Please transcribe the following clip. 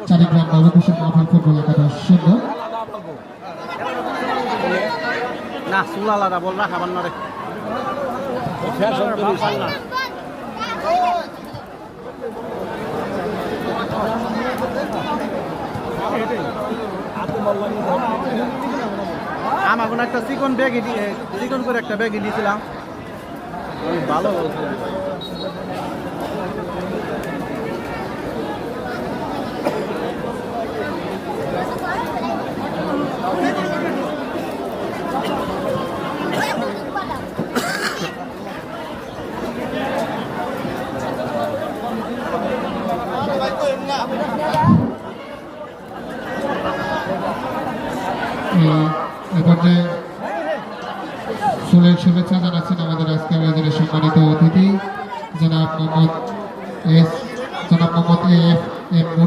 চারিগ্রাম বাবুকুসুম মাহফিল ফুটবল একাদশ 0। না চুল আলাদা বল না খাবার নরে আমার কোনো একটা চিকন ব্যাগে চিকন করে একটা ব্যাগে দিয়েছিলাম ভালো বলছিলাম। এবারে ফুলের শুভেচ্ছা জানাচ্ছেন আমাদের আজকের আয়োজনের সম্মানিত অতিথি জনাব মোহাম্মদ এ এফ এম